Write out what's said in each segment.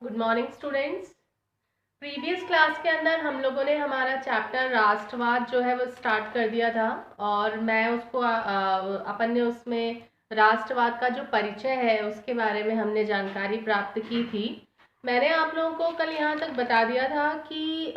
Good morning students. Previous class के अंदर हम लोगों ने हमारा चैप्टर राष्ट्रवाद जो है वो स्टार्ट कर दिया था और मैं उसको अपन ने उसमें राष्ट्रवाद का जो परिचय है उसके बारे में हमने जानकारी प्राप्त की थी। मैंने आप लोगों को कल यहाँ तक बता दिया था कि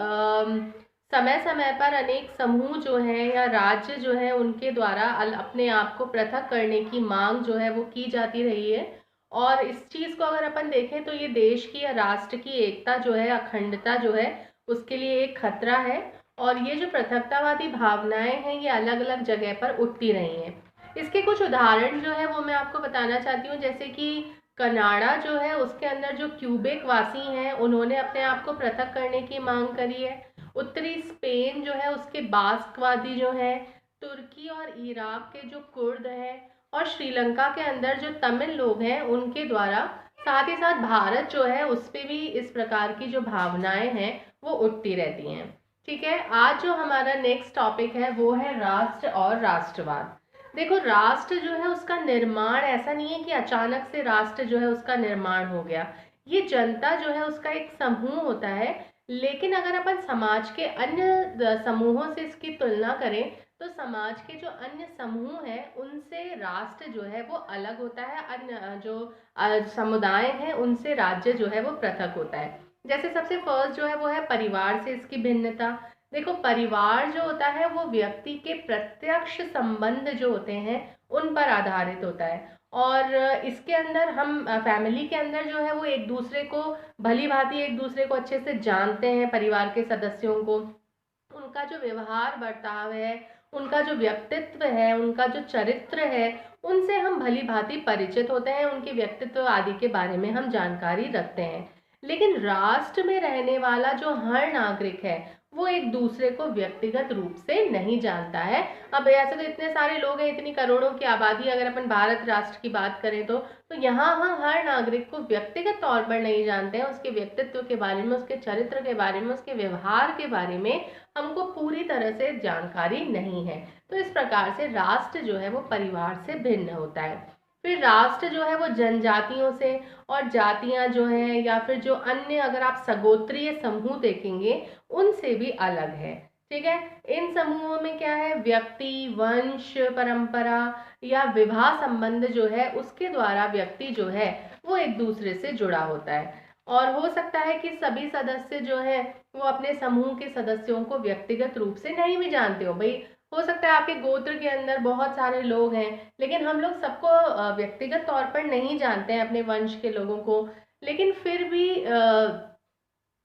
समय समय पर अनेक समूह जो हैं या राज्य जो है उनके द्वारा अपने आप को पृथक करने की मांग जो है वो की जाती रही है। और इस चीज को अगर अपन देखें तो ये देश की या राष्ट्र की एकता जो है, अखंडता जो है, उसके लिए एक खतरा है। और ये जो पृथकतावादी भावनाएं हैं ये अलग अलग जगह पर उठती रही हैं। इसके कुछ उदाहरण जो है वो मैं आपको बताना चाहती हूँ, जैसे कि कनाडा जो है उसके अंदर जो क्यूबेक वासी हैं उन्होंने अपने आप को पृथक करने की मांग करी है। उत्तरी स्पेन जो है उसके बास्कवादी जो है, तुर्की और इराक के जो कुर्द हैं, और श्रीलंका के अंदर जो तमिल लोग हैं उनके द्वारा, साथ ही साथ भारत जो है उस पर भी इस प्रकार की जो भावनाएं हैं वो उठती रहती हैं। ठीक है, आज जो हमारा नेक्स्ट टॉपिक है वो है राष्ट्र और राष्ट्रवाद। देखो, राष्ट्र जो है उसका निर्माण ऐसा नहीं है कि अचानक से राष्ट्र जो है उसका निर्माण हो गया। ये जनता जो है उसका एक समूह होता है। लेकिन अगर अपन समाज के अन्य समूहों से इसकी तुलना करें तो समाज के जो अन्य समूह हैं उनसे राष्ट्र जो है वो अलग होता है। अन्य जो समुदाय हैं उनसे राज्य जो है वो पृथक होता है। जैसे सबसे फर्स्ट जो है वो है परिवार से इसकी भिन्नता। देखो, परिवार जो होता है वो व्यक्ति के प्रत्यक्ष संबंध जो होते हैं उन पर आधारित होता है। और इसके अंदर हम फैमिली के अंदर जो है वो एक दूसरे को भली भांति एक दूसरे को अच्छे से जानते हैं। परिवार के सदस्यों को उनका जो व्यवहार बर्ताव है, उनका जो व्यक्तित्व है, उनका जो चरित्र है, उनसे हम भली भांति परिचित होते हैं। उनके व्यक्तित्व आदि के बारे में हम जानकारी रखते हैं। लेकिन राष्ट्र में रहने वाला जो हर नागरिक है वो एक दूसरे को व्यक्तिगत रूप से नहीं जानता है। अब ऐसे तो इतने सारे लोग हैं, इतनी करोड़ों की आबादी, अगर अपन भारत राष्ट्र की बात करें तो यहाँ हम हर नागरिक को व्यक्तिगत तौर पर नहीं जानते हैं। उसके व्यक्तित्व के बारे में, उसके चरित्र के बारे में, उसके व्यवहार के बारे में हमको पूरी तरह से जानकारी नहीं है। तो इस प्रकार से राष्ट्र जो है वो परिवार से भिन्न होता है। फिर राष्ट्र जो है वो जनजातियों से, और जातियां जो है या फिर जो अन्य अगर आप सगोत्रीय समूह देखेंगे उनसे भी अलग है। ठीक है, इन समूहों में क्या है, व्यक्ति, वंश, परंपरा या विवाह संबंध जो है उसके द्वारा व्यक्ति जो है वो एक दूसरे से जुड़ा होता है। और हो सकता है कि सभी सदस्य जो है वो अपने समूह के सदस्यों को व्यक्तिगत रूप से नहीं भी जानते हो। भाई, हो सकता है आपके गोत्र के अंदर बहुत सारे लोग हैं लेकिन हम लोग सबको व्यक्तिगत तौर पर नहीं जानते हैं, अपने वंश के लोगों को। लेकिन फिर भी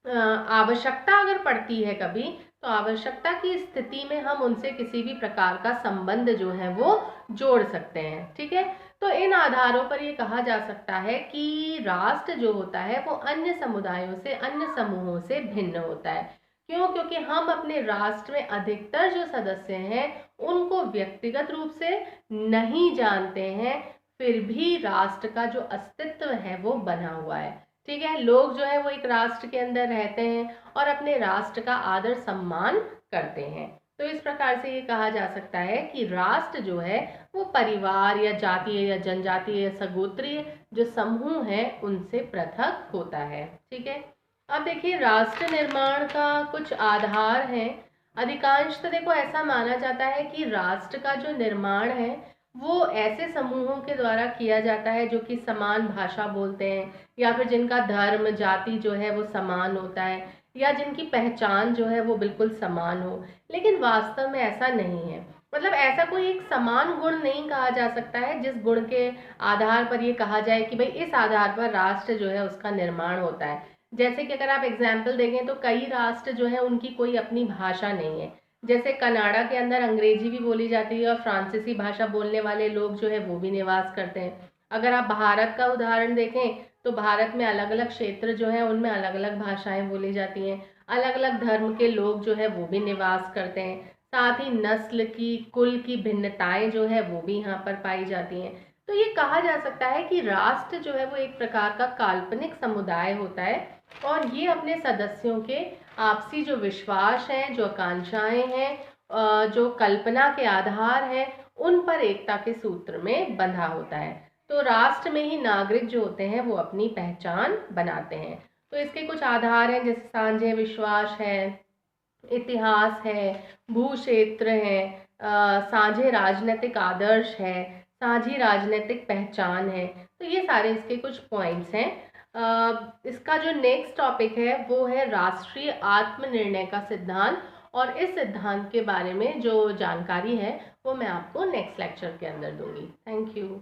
आवश्यकता अगर पड़ती है कभी, तो आवश्यकता की स्थिति में हम उनसे किसी भी प्रकार का संबंध जो है वो जोड़ सकते हैं। ठीक है, तो इन आधारों पर ये कहा जा सकता है कि राष्ट्र जो होता है वो अन्य समुदायों से, अन्य समूहों से भिन्न होता है। क्यों? क्योंकि हम अपने राष्ट्र में अधिकतर जो सदस्य हैं उनको व्यक्तिगत रूप से नहीं जानते हैं, फिर भी राष्ट्र का जो अस्तित्व है वो बना हुआ है। ठीक है, लोग जो है वो एक राष्ट्र के अंदर रहते हैं और अपने राष्ट्र का आदर सम्मान करते हैं। तो इस प्रकार से ये कहा जा सकता है कि राष्ट्र जो है वो परिवार या जातीय या जनजातीय या सगोत्रीय जो समूह है उनसे पृथक होता है। ठीक है, अब देखिए, राष्ट्र निर्माण का कुछ आधार है। अधिकांश तो देखो ऐसा माना जाता है कि राष्ट्र का जो निर्माण है वो ऐसे समूहों के द्वारा किया जाता है जो कि समान भाषा बोलते हैं, या फिर जिनका धर्म, जाति जो है वो समान होता है, या जिनकी पहचान जो है वो बिल्कुल समान हो। लेकिन वास्तव में ऐसा नहीं है। मतलब ऐसा कोई एक समान गुण नहीं कहा जा सकता है जिस गुण के आधार पर ये कहा जाए कि भाई इस आधार पर राष्ट्र जो है उसका निर्माण होता है। जैसे कि अगर आप एग्जाम्पल देखें तो कई राष्ट्र जो है उनकी कोई अपनी भाषा नहीं है। जैसे कनाडा के अंदर अंग्रेजी भी बोली जाती है और फ्रांसीसी भाषा बोलने वाले लोग जो है वो भी निवास करते हैं। अगर आप भारत का उदाहरण देखें तो भारत में अलग अलग क्षेत्र जो है उनमें अलग अलग भाषाएं बोली जाती हैं। अलग अलग धर्म के लोग जो है वो भी निवास करते हैं। साथ ही नस्ल की, कुल की भिन्नताएं जो है वो भी यहाँ पर पाई जाती हैं। तो ये कहा जा सकता है कि राष्ट्र जो है वो एक प्रकार का काल्पनिक समुदाय होता है और ये अपने सदस्यों के आपसी जो विश्वास हैं, जो आकांक्षाएं हैं, जो कल्पना के आधार हैं, उन पर एकता के सूत्र में बंधा होता है। तो राष्ट्र में ही नागरिक जो होते हैं वो अपनी पहचान बनाते हैं। तो इसके कुछ आधार हैं, जैसे साझे विश्वास है, इतिहास है, भू क्षेत्र है, साझे राजनीतिक आदर्श है, साझी राजनीतिक पहचान है। तो ये सारे इसके कुछ पॉइंट्स हैं। इसका जो नेक्स्ट टॉपिक है वो है राष्ट्रीय आत्मनिर्णय का सिद्धांत, और इस सिद्धांत के बारे में जो जानकारी है वो मैं आपको नेक्स्ट लेक्चर के अंदर दूंगी। Thank you.